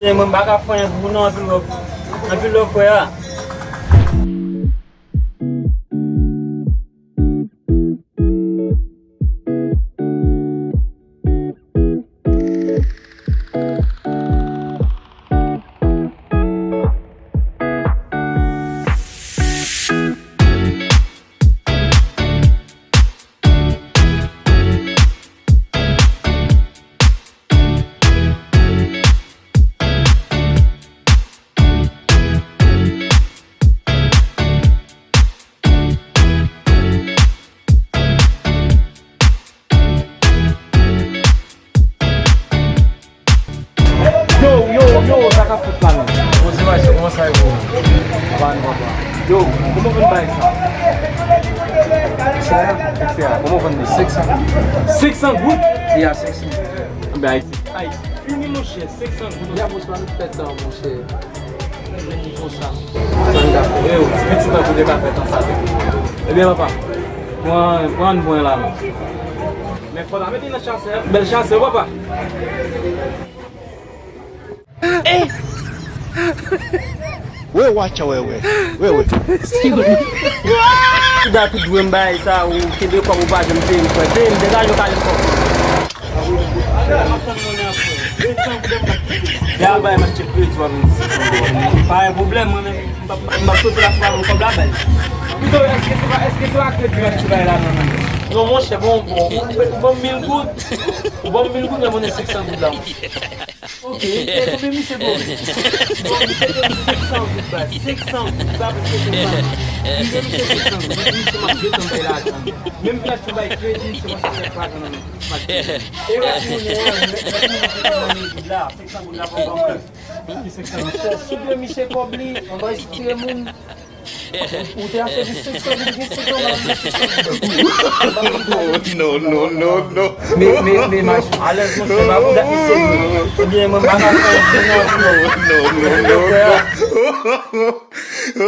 Mwen baka fwen pou nou anpil lò fwe ya. Yo, tá com a puta lá. Você vai ser como sai o. Vai, Yo, como vem vai? Como vem? 600. 600 good? Yeah, 600. Bem, aí. Fini mon cher, 600 good. Já vou lá no petão, mon cher. Eu, se você vai poder café, tá sabe? É bem, papa. One bon lá, não. Mais faut la mettre une chance, belle chance, papa. Wewe wacha wewe. Dá tudo bem, vai, tá? O que deu com a bobagem, não tem, tem, degage o cara já vai, mas te preto, vai, é problema, né? Mas tu traz para um cobrar, velho. Então, esqueci o acredito que vai lá, não. Non, mon cher, bon 1000 gouttes. Bon 1000 gouttes, mais on est 600 gouttes là. Ok, combien c'est bon? Bon, c'est 600 gouttes là. 600 gouttes là, parce que c'est ça. Même si c'est 600 gouttes, c'est marqué comme là. Même si tu vas crédit, c'est marqué pas comme et là, on est là, 600 gouttes là, on va 600 gouttes. Si le Michel Kobli, on va essayer le monde. Ou t'es acheté du 600 No. Mais mas à l'aise mon frère, vous êtes c'est bien mon bagage No.